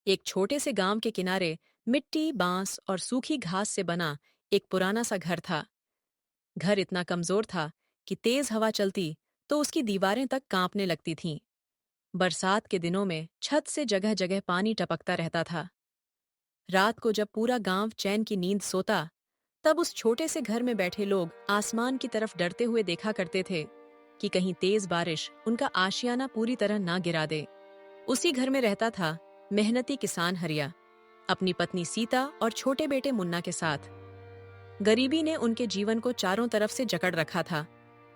एक छोटे से गांव के किनारे मिट्टी, बांस और सूखी घास से बना एक पुराना सा घर था। घर इतना कमजोर था कि तेज हवा चलती तो उसकी दीवारें तक कांपने लगती थीं। बरसात के दिनों में छत से जगह जगह पानी टपकता रहता था। रात को जब पूरा गांव चैन की नींद सोता, तब उस छोटे से घर में बैठे लोग आसमान की तरफ डरते हुए देखा करते थे कि कहीं तेज बारिश उनका आशियाना पूरी तरह ना गिरा दे। उसी घर में रहता था मेहनती किसान हरिया, अपनी पत्नी सीता और छोटे बेटे मुन्ना के साथ। गरीबी ने उनके जीवन को चारों तरफ से जकड़ रखा था,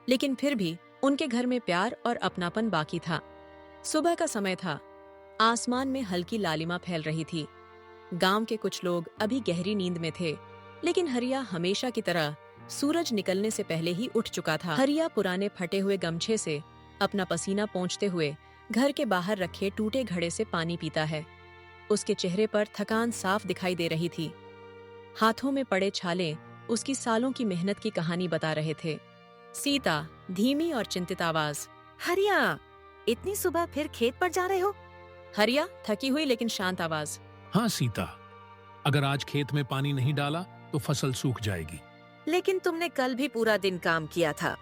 लेकिन फिर भी उनके घर में प्यार और अपनापन बाकी था। सुबह का समय था। आसमान में हल्की लालिमा फैल रही थी। गांव के कुछ लोग अभी गहरी नींद में थे, लेकिन हरिया हमेशा की तरह सूरज निकलने से पहले ही उठ चुका था। हरिया पुराने फटे हुए गमछे से अपना पसीना पोंछते हुए घर के बाहर रखे टूटे घड़े से पानी पीता है। उसके चेहरे पर थकान साफ दिखाई दे रही थी। हाथों में पड़े छाले उसकी सालों की मेहनत की कहानी बता रहे थे। सीता, धीमी और चिंतित आवाज। हरिया, इतनी सुबह फिर खेत पर जा रहे हो? हरिया, थकी हुई लेकिन शांत आवाज। हाँ सीता, अगर आज खेत में पानी नहीं डाला तो फसल सूख जाएगी। लेकिन तुमने कल भी पूरा दिन काम किया था।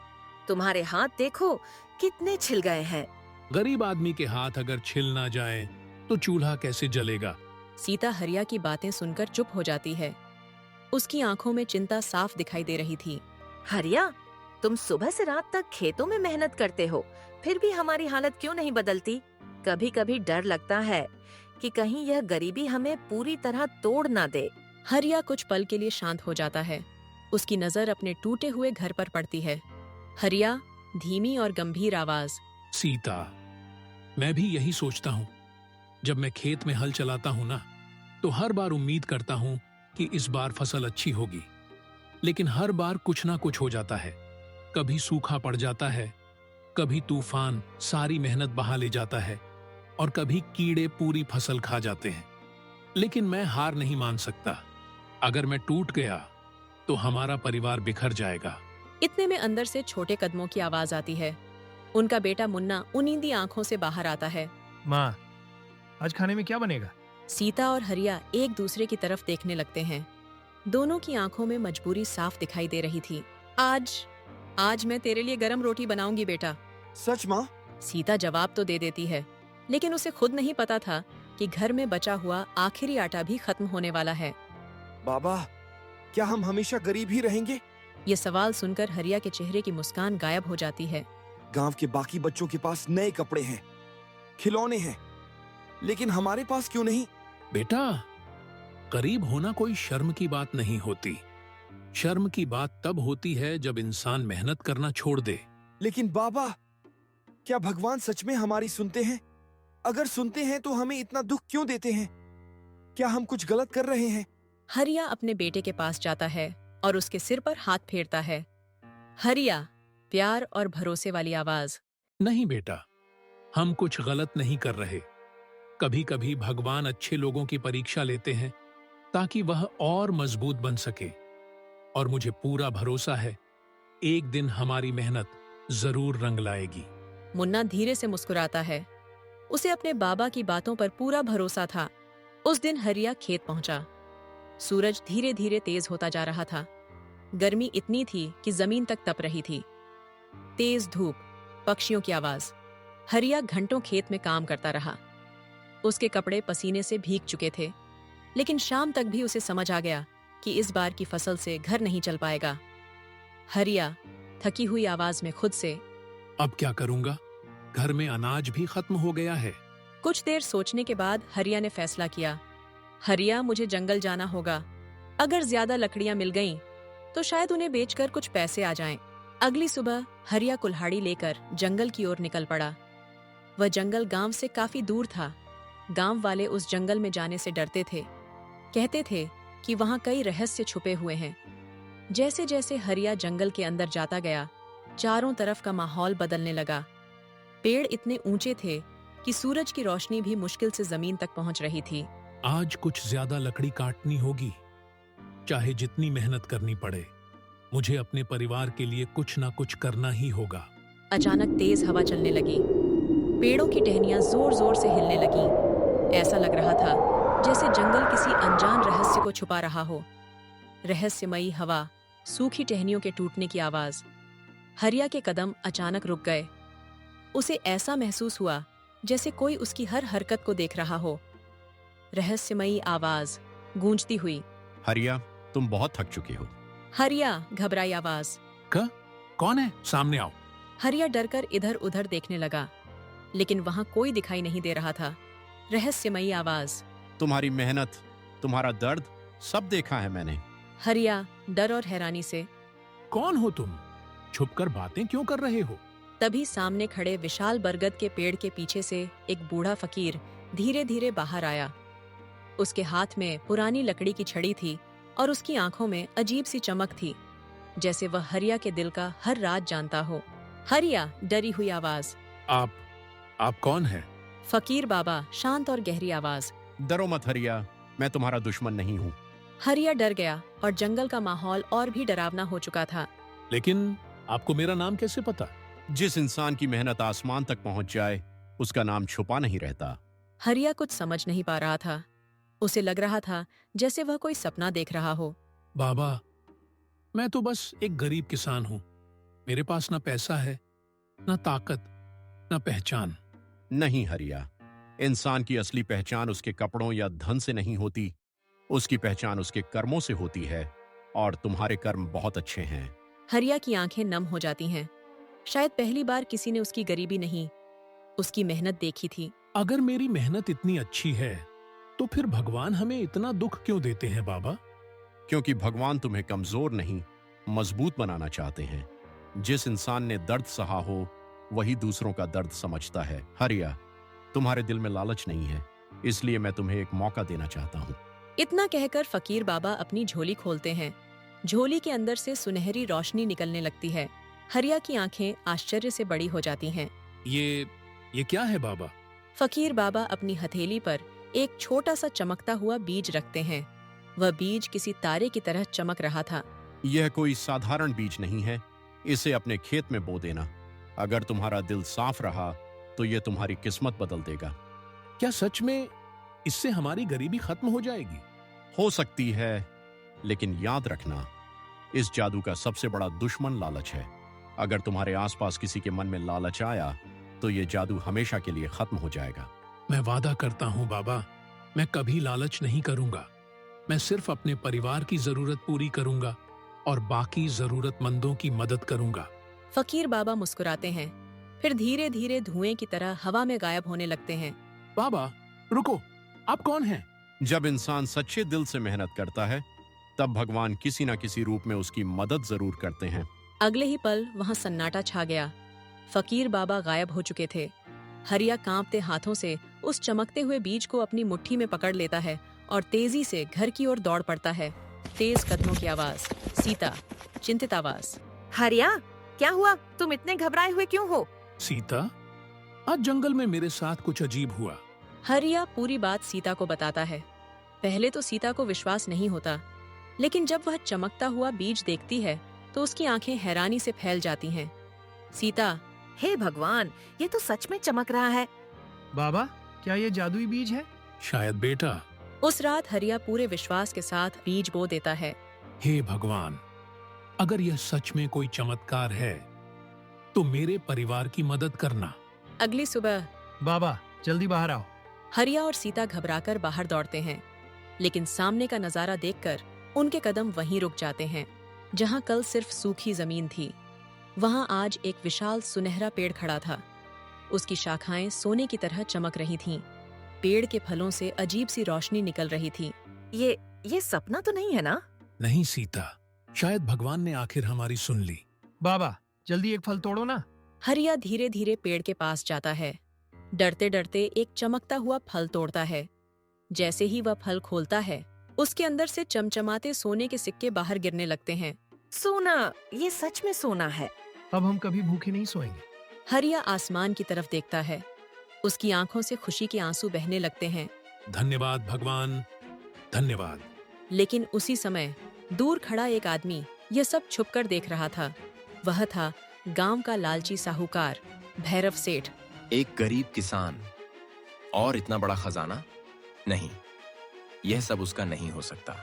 तुम्हारे हाथ देखो कितने छिल गए हैं। गरीब आदमी के हाथ अगर छिल ना जाए तो चूल्हा कैसे जलेगा? सीता हरिया की बातें सुनकर चुप हो जाती है। उसकी आंखों में चिंता साफ दिखाई दे रही थी। हरिया, तुम सुबह से रात तक खेतों में मेहनत करते हो, फिर भी हमारी हालत क्यों नहीं बदलती? कभी कभी डर लगता है कि कहीं यह गरीबी हमें पूरी तरह तोड़ ना दे। हरिया कुछ पल के लिए शांत हो जाता है। उसकी नजर अपने टूटे हुए घर पर पड़ती है। हरिया, धीमी और गंभीर आवाज। सीता, मैं भी यही सोचता हूँ। जब मैं खेत में हल चलाता हूँ ना, तो हर बार उम्मीद करता हूँ कि इस बार फसल अच्छी होगी, लेकिन हर बार कुछ ना कुछ हो जाता है। कभी सूखा पड़ जाता है, कभी तूफान सारी मेहनत बहा ले जाता है, और कभी कीड़े पूरी फसल खा जाते हैं। लेकिन मैं हार नहीं मान सकता। अगर मैं टूट गया तो हमारा परिवार बिखर जाएगा। इतने में अंदर से छोटे कदमों की आवाज आती है। उनका बेटा मुन्ना उनींदी आंखों से बाहर आता है। माँ, आज खाने में क्या बनेगा? सीता और हरिया एक दूसरे की तरफ देखने लगते हैं। दोनों की आंखों में मजबूरी साफ दिखाई दे रही थी। आज मैं तेरे लिए गरम रोटी बनाऊंगी बेटा। सच माँ? सीता जवाब तो दे देती है, लेकिन उसे खुद नहीं पता था कि घर में बचा हुआ आखिरी आटा भी खत्म होने वाला है। बाबा, क्या हम हमेशा गरीब ही रहेंगे? ये सवाल सुनकर हरिया के चेहरे की मुस्कान गायब हो जाती है। गांव के बाकी बच्चों के पास नए कपड़े हैं, खिलौने हैं, लेकिन हमारे पास क्यों नहीं? बेटा, गरीब होना कोई शर्म की बात नहीं होती। शर्म की बात तब होती है जब इंसान मेहनत करना छोड़ दे। लेकिन बाबा, क्या भगवान सच में हमारी सुनते हैं? अगर सुनते हैं तो हमें इतना दुख क्यों देते हैं? क्या हम कुछ गलत कर रहे हैं? हरिया अपने बेटे के पास जाता है और उसके सिर पर हाथ फेरता है। हरिया, प्यार और भरोसे वाली आवाज। नहीं बेटा, हम कुछ गलत नहीं कर रहे। कभी कभी भगवान अच्छे लोगों की परीक्षा लेते हैं ताकि वह और मजबूत बन सके, और मुझे पूरा भरोसा है एक दिन हमारी मेहनत जरूर रंग लाएगी। मुन्ना धीरे से मुस्कुराता है। उसे अपने बाबा की बातों पर पूरा भरोसा था। उस दिन हरिया खेत पहुंचा। सूरज धीरे धीरे तेज होता जा रहा था। गर्मी इतनी थी कि जमीन तक तप रही थी। तेज धूप, पक्षियों की आवाज। हरिया घंटों खेत में काम करता रहा। उसके कपड़े पसीने से भीग चुके थे, लेकिन शाम तक भी उसे समझ आ गया कि इस बार की फसल से घर नहीं चल पाएगा। हरिया थकी हुई आवाज में खुद से, अब क्या करूंगा? घर में अनाज भी खत्म हो गया है। कुछ देर सोचने के बाद हरिया ने फैसला किया। हरिया, मुझे जंगल जाना होगा। अगर ज्यादा लकड़ियां मिल गईं, तो शायद उन्हें बेचकर कुछ पैसे आ जाएं। अगली सुबह हरिया कुल्हाड़ी लेकर जंगल की ओर निकल पड़ा। वह जंगल गांव से काफी दूर था। गांव वाले उस जंगल में जाने से डरते थे। कहते थे कि वहां कई रहस्य छुपे हुए हैं। जैसे जैसे हरिया जंगल के अंदर जाता गया, चारों तरफ का माहौल बदलने लगा। पेड़ इतने ऊंचे थे कि सूरज की रोशनी भी मुश्किल से जमीन तक पहुंच रही थी। आज कुछ ज्यादा लकड़ी काटनी होगी, चाहे जितनी मेहनत करनी पड़े। मुझे अपने परिवार के लिए कुछ ना कुछ करना ही होगा। अचानक तेज हवा चलने लगी। पेड़ों की टहनियां जोर जोर से हिलने लगीं। ऐसा लग रहा था जैसे जंगल किसी अनजान रहस्य को छुपा रहा हो। रहस्यमयी हवा, सूखी टहनियों के टूटने की आवाज। हरिया के कदम अचानक रुक गए। उसे ऐसा महसूस हुआ जैसे कोई उसकी हर हरकत को देख रहा हो। रहस्यमयी आवाज गूंजती हुई। हरिया, तुम बहुत थक चुके हो। हरिया, घबराई आवाज। कौन है? सामने आओ। हरिया डरकर इधर उधर देखने लगा, लेकिन वहां कोई दिखाई नहीं दे रहा था। रहस्यमयी आवाज। तुम्हारी मेहनत, तुम्हारा दर्द, सब देखा है मैंने। हरिया डर और हैरानी से। कौन हो तुम? छुपकर बातें क्यों कर रहे हो? तभी सामने खड़े विशाल बरगद के पेड़ के पीछे से एक बूढ़ा फकीर धीरे धीरे बाहर आया। उसके हाथ में पुरानी लकड़ी की छड़ी थी और उसकी आंखों में अजीब सी चमक थी, जैसे वह हरिया के दिल का हर राज जानता हो। हरिया, डरी हुई आवाज। आप कौन है? फकीर बाबा, शांत और गहरी आवाज। डरो मत हरिया, मैं तुम्हारा दुश्मन नहीं हूँ। हरिया डर गया और जंगल का माहौल और भी डरावना हो चुका था। लेकिन आपको मेरा नाम कैसे पता? जिस इंसान की मेहनत आसमान तक पहुंच जाए, उसका नाम छुपा नहीं रहता। हरिया कुछ समझ नहीं पा रहा था। उसे लग रहा था जैसे वह कोई सपना देख रहा हो। बाबा, मैं तो बस एक गरीब किसान हूँ। मेरे पास ना पैसा है, ना ताकत, ना पहचान। नहीं हरिया, इंसान की असली पहचान उसके कपड़ों या धन से नहीं होती। उसकी पहचान उसके कर्मों से होती है, और तुम्हारे कर्म बहुत अच्छे हैं। हरिया की आंखें नम हो जाती हैं। शायद पहली बार किसी ने उसकी गरीबी नहीं, उसकी मेहनत देखी थी। अगर मेरी मेहनत इतनी अच्छी है, तो फिर भगवान हमें इतना दुख क्यों देते हैं बाबा? क्योंकि भगवान तुम्हें कमजोर नहीं, मजबूत बनाना चाहते हैं। जिस इंसान ने दर्द सहा हो, वही दूसरों का दर्द समझता है। हरिया, तुम्हारे दिल में लालच नहीं है, इसलिए मैं तुम्हें एक मौका देना चाहता हूँ। इतना कहकर फकीर बाबा अपनी झोली खोलते हैं। झोली के अंदर से सुनहरी रोशनी निकलने लगती है। हरिया की आंखें आश्चर्य से बड़ी हो जाती हैं। ये क्या है बाबा? फकीर बाबा अपनी हथेली पर एक छोटा सा चमकता हुआ बीज रखते हैं। वह बीज किसी तारे की तरह चमक रहा था। यह कोई साधारण बीज नहीं है। इसे अपने खेत में बो देना। अगर तुम्हारा दिल साफ रहा, तो यह तुम्हारी किस्मत बदल देगा। क्या सच में इससे हमारी गरीबी खत्म हो जाएगी? हो सकती है, लेकिन याद रखना, इस जादू का सबसे बड़ा दुश्मन लालच है। अगर तुम्हारे आसपास किसी के मन में लालच आया, तो यह जादू हमेशा के लिए खत्म हो जाएगा। मैं वादा करता हूँ बाबा, मैं कभी लालच नहीं करूंगा। मैं सिर्फ अपने परिवार की जरूरत पूरी करूंगा और बाकी जरूरतमंदों की मदद करूंगा। फकीर बाबा मुस्कुराते हैं, फिर धीरे धीरे धुएं की तरह हवा में गायब होने लगते हैं। बाबा, रुको, आप कौन हैं? जब इंसान सच्चे दिल से मेहनत करता है, तब भगवान किसी न किसी रूप में उसकी मदद जरूर करते हैं। अगले ही पल वहां सन्नाटा छा गया। फकीर बाबा गायब हो चुके थे। हरिया कांपते हाथों से उस चमकते हुए बीज को अपनी मुट्ठी में पकड़ लेता है और तेजी से घर की ओर दौड़ पड़ता है। तेज कदमों की आवाज। सीता, चिंतित आवाज। हरिया, क्या हुआ? तुम इतने घबराए हुए क्यों हो? सीता, आज जंगल में मेरे साथ कुछ अजीब हुआ। हरिया पूरी बात सीता को बताता है। पहले तो सीता को विश्वास नहीं होता, लेकिन जब वह चमकता हुआ बीज देखती है तो उसकी आंखें हैरानी से फैल जाती हैं। सीता, हे भगवान, ये तो सच में चमक रहा है। बाबा, क्या ये जादुई बीज है? शायद बेटा। उस रात हरिया पूरे विश्वास के साथ बीज बो देता है। हे भगवान, अगर यह सच में कोई चमत्कार है, तो मेरे परिवार की मदद करना। अगली सुबह बाबा, जल्दी बाहर आओ। हरिया और सीता घबराकर बाहर दौड़ते हैं, लेकिन सामने का नजारा देखकर उनके कदम वहीं रुक जाते हैं। जहां कल सिर्फ सूखी जमीन थी, वहां आज एक विशाल सुनहरा पेड़ खड़ा था। उसकी शाखाएं सोने की तरह चमक रही थीं। पेड़ के फलों से अजीब सी रोशनी निकल रही थी। ये सपना तो नहीं है ना? नहीं सीता, शायद भगवान ने आखिर हमारी सुन ली। बाबा, जल्दी एक फल तोड़ो ना। हरिया धीरे धीरे पेड़ के पास जाता है। डरते डरते एक चमकता हुआ फल तोड़ता है। जैसे ही वह फल खोलता है, उसके अंदर से चमचमाते सोने के सिक्के बाहर गिरने लगते हैं। सोना, ये सच में सोना है। अब हम कभी भूखे नहीं सोएंगे। हरिया आसमान की तरफ देखता है। उसकी आंखों से खुशी के आंसू बहने लगते हैं। धन्यवाद भगवान, धन्यवाद। लेकिन उसी समय दूर खड़ा एक आदमी यह सब छुपकर देख रहा था। वह था गांव का लालची साहूकार भैरव सेठ। एक गरीब किसान और इतना बड़ा खजाना? नहीं, यह सब उसका नहीं हो सकता।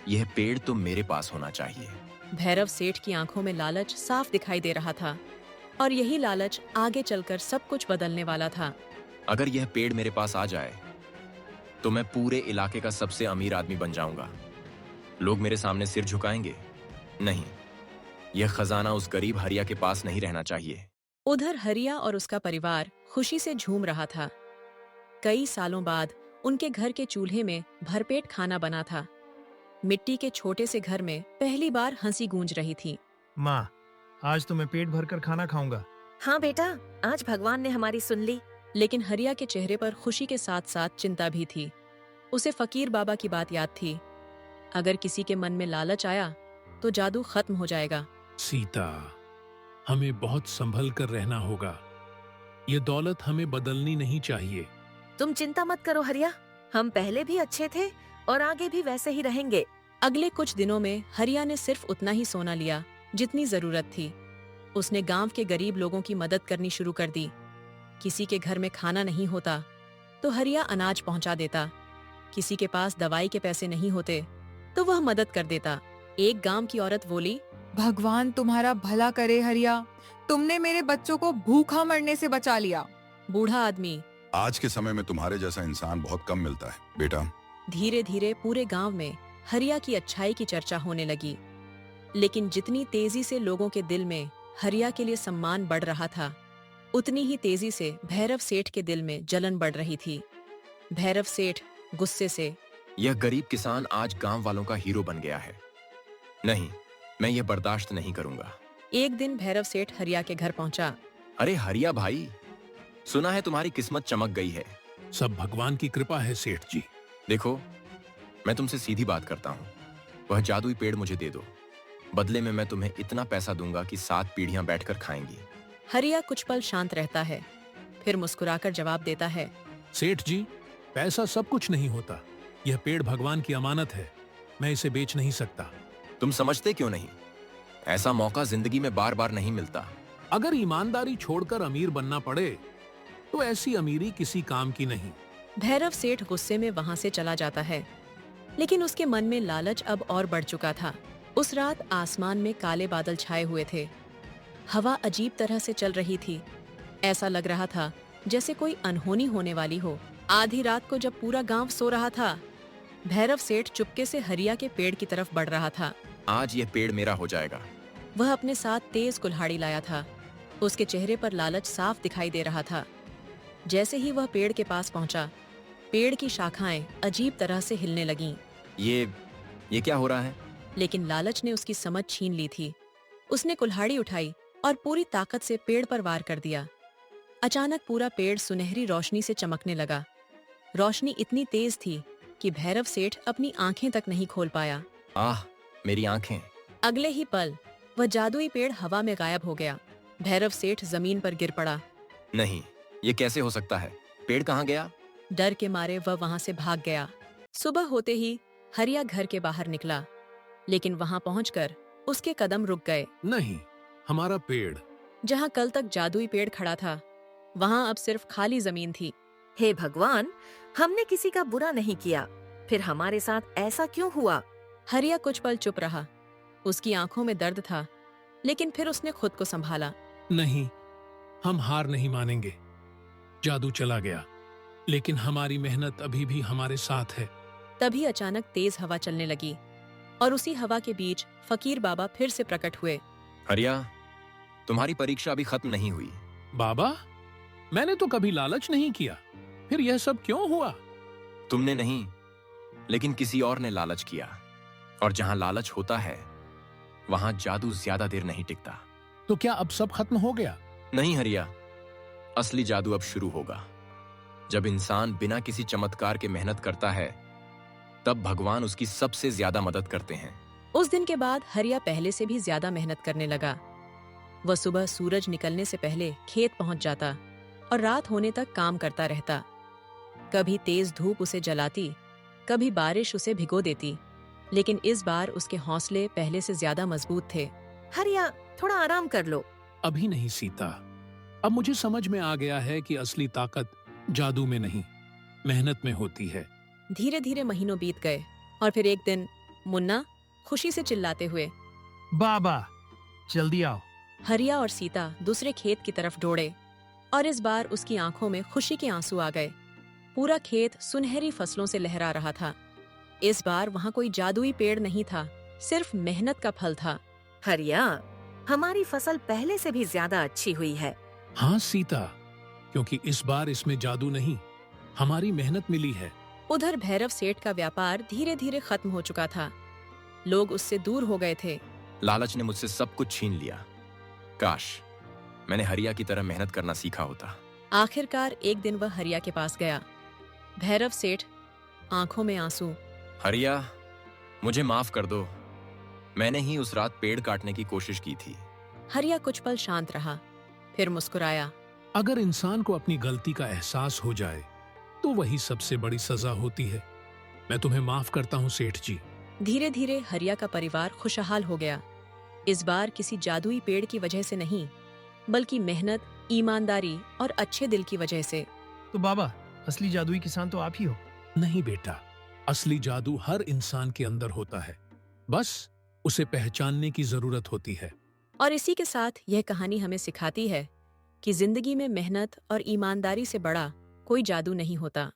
यह पेड़ तो मेरे पास होना चाहिए। भैरव सेठ की आंखों में लालच साफ दिखाई दे रहा था और यही लालच आगे चलकर सब कुछ बदलने वाला था। अगर यह पेड़ मेरे पास आ जाए तो मैं पूरे इलाके का सबसे अमीर आदमी बन जाऊंगा। लोग मेरे सामने सिर झुकाएंगे। नहीं, यह खजाना उस गरीब हरिया के पास नहीं रहना चाहिए। उधर हरिया और उसका परिवार खुशी से झूम रहा था। कई सालों बाद उनके घर के चूल्हे में भरपेट खाना बना था। मिट्टी के छोटे से घर में पहली बार हंसी गूंज रही थी। माँ, आज तो मैं पेट भरकर खाना खाऊंगा। हाँ बेटा, आज भगवान ने हमारी सुन ली। लेकिन हरिया के चेहरे पर खुशी के साथ साथ चिंता भी थी। उसे फकीर बाबा की बात याद थी। अगर किसी के मन में लालच आया तो जादू खत्म हो जाएगा। सीता, हमें बहुत संभल कर रहना होगा। ये दौलत हमें बदलनी नहीं चाहिए। तुम चिंता मत करो हरिया, हम पहले भी अच्छे थे और आगे भी वैसे ही रहेंगे। अगले कुछ दिनों में हरिया ने सिर्फ उतना ही सोना लिया जितनी जरूरत थी। उसने गांव के गरीब लोगों की मदद करनी शुरू कर दी। किसी के घर में खाना नहीं होता तो हरिया अनाज पहुंचा देता। किसी के पास दवाई के पैसे नहीं होते तो वह मदद कर देता। एक गांव की औरत बोली, भगवान तुम्हारा भला करे हरिया, तुमने मेरे बच्चों को भूखा मरने से बचा लिया। बूढ़ा आदमी, आज के समय में तुम्हारे जैसा इंसान बहुत कम मिलता है बेटा। धीरे धीरे पूरे गांव में हरिया की अच्छाई की चर्चा होने लगी। लेकिन जितनी तेजी से लोगों के दिल में हरिया के लिए सम्मान बढ़ रहा था, उतनी ही तेजी से भैरव सेठ के दिल में जलन बढ़ रही थी। भैरव सेठ गुस्से से, यह गरीब किसान आज गांव वालों का हीरो बन गया है। नहीं, मैं यह बर्दाश्त नहीं करूंगा। एक दिन भैरव सेठ हरिया के घर पहुंचा। अरे हरिया भाई, सुना है तुम्हारी किस्मत चमक गई है। सब भगवान की कृपा है सेठ जी। देखो, मैं तुमसे सीधी बात करता हूँ। वह जादुई पेड़ मुझे दे दो। बदले में मैं तुम्हें इतना पैसा दूंगा कि 7 पीढ़ियां बैठकर खाएंगी। हरिया कुछ पल शांत रहता है, फिर मुस्कुराकर जवाब देता है, सेठ जी, पैसा सब कुछ नहीं होता। यह पेड़ भगवान की अमानत है। मैं इसे बेच नहीं सकता। तुम समझते क्यों नहीं? ऐसा मौका जिंदगी में बार बार नहीं मिलता। अगर ईमानदारी छोड़कर अमीर बनना पड़े तो ऐसी अमीरी किसी काम की नहीं। भैरव सेठ गुस्से में वहां से चला जाता है। लेकिन उसके मन में लालच अब और बढ़ चुका था। उस रात आसमान में काले बादल छाए हुए थे। हवा अजीब तरह से चल रही थी। ऐसा लग रहा था जैसे कोई अनहोनी होने वाली हो। आधी रात को जब पूरा गांव सो रहा था, भैरव सेठ चुपके से हरिया के पेड़ की तरफ बढ़ रहा था। आज यह पेड़ मेरा हो जाएगा। वह अपने साथ तेज कुल्हाड़ी लाया था। उसके चेहरे पर लालच साफ दिखाई दे रहा था। जैसे ही वह पेड़ के पास पहुंचा, पेड़ की शाखाएं अजीब तरह से हिलने लगीं। ये क्या हो रहा है? लेकिन लालच ने उसकी समझ छीन ली थी। उसने कुल्हाड़ी उठाई और पूरी ताकत से पेड़ पर वार कर दिया। अचानक पूरा पेड़ सुनहरी रोशनी से चमकने लगा। रोशनी इतनी तेज थी कि भैरव सेठ अपनी आंखें तक नहीं खोल पाया। आह, मेरी आंखें। अगले ही पल वह जादुई पेड़ हवा में गायब हो गया। भैरव सेठ जमीन पर गिर पड़ा। नहीं, ये कैसे हो सकता है? पेड़ कहाँ गया? डर के मारे वह वहां से भाग गया। सुबह होते ही हरिया घर के बाहर निकला, लेकिन वहां पहुंचकर उसके कदम रुक गए। नहीं, हमारा पेड़। जहां कल तक जादुई पेड़ खड़ा था, वहां अब सिर्फ खाली जमीन थी। हे भगवान, हमने किसी का बुरा नहीं किया, फिर हमारे साथ ऐसा क्यों हुआ? हरिया कुछ पल चुप रहा। उसकी आंखों में दर्द था, लेकिन फिर उसने खुद को संभाला। नहीं, हम हार नहीं मानेंगे। जादू चला गया, लेकिन हमारी मेहनत अभी भी हमारे साथ है। तभी अचानक तेज हवा चलने लगी और उसी हवा के बीच फकीर बाबा फिर से प्रकट हुए। हरिया, तुम्हारी परीक्षा अभी खत्म नहीं हुई। बाबा, मैंने तो कभी लालच नहीं किया, फिर यह सब क्यों हुआ? तुमने नहीं, लेकिन किसी और ने लालच किया। और जहां लालच होता है, वहां जादू ज्यादा देर नहीं टिकता। तो क्या अब सब खत्म हो गया? नहीं हरिया, असली जादू अब शुरू होगा। जब इंसान बिना किसी चमत्कार के मेहनत करता है, तब भगवान उसकी सबसे ज्यादा मदद करते हैं। उस दिन के बाद हरिया पहले से भी ज्यादा मेहनत करने लगा। वह सुबह सूरज निकलने से पहले खेत पहुंच जाता और रात होने तक काम करता रहता। कभी तेज धूप उसे जलाती, कभी बारिश उसे भिगो देती, लेकिन इस बार उसके हौसले पहले से ज्यादा मजबूत थे। हरिया, थोड़ा आराम कर लो। अभी नहीं सीता, अब मुझे समझ में आ गया है कि असली ताकत जादू में नहीं, मेहनत में होती है। धीरे धीरे महीनों बीत गए और फिर एक दिन मुन्ना खुशी से चिल्लाते हुए बाबा जल्दी आओ। हरिया और सीता दूसरे खेत की तरफ दौड़े और इस बार उसकी आंखों में खुशी के आंसू आ गए। पूरा खेत सुनहरी फसलों से लहरा रहा था। इस बार वहां कोई जादुई पेड़ नहीं था, सिर्फ मेहनत का फल था। हरिया, हमारी फसल पहले से भी ज्यादा अच्छी हुई है। हाँ सीता, क्योंकि इस बार इसमें जादू नहीं, हमारी मेहनत मिली है। उधर भैरव सेठ का व्यापार धीरे धीरे खत्म हो चुका था। लोग उससे दूर हो गए थे। लालच ने मुझसे सब कुछ छीन लिया। काश मैंने हरिया की तरह मेहनत करना सीखा होता। आखिरकार एक दिन वह हरिया के पास गया। भैरव सेठ, आंखों में आंसू। हरिया, मुझे माफ कर दो। मैंने ही उस रात पेड़ काटने की कोशिश की थी। हरिया कुछ पल शांत रहा, फिर मुस्कुराया। अगर इंसान को अपनी गलती का एहसास हो जाए तो वही सबसे बड़ी सजा होती है। मैं तुम्हें माफ करता हूँ सेठ जी। धीरे धीरे हरिया का परिवार खुशहाल हो गया। इस बार किसी जादुई पेड़ की वजह से नहीं, बल्कि मेहनत, ईमानदारी और अच्छे दिल की वजह से। तो बाबा, असली जादुई किसान तो आप ही हो। नहीं बेटा, असली जादू हर इंसान के अंदर होता है, बस उसे पहचानने की जरूरत होती है। और इसी के साथ यह कहानी हमें सिखाती है कि जिंदगी में मेहनत और ईमानदारी से बड़ा कोई जादू नहीं होता।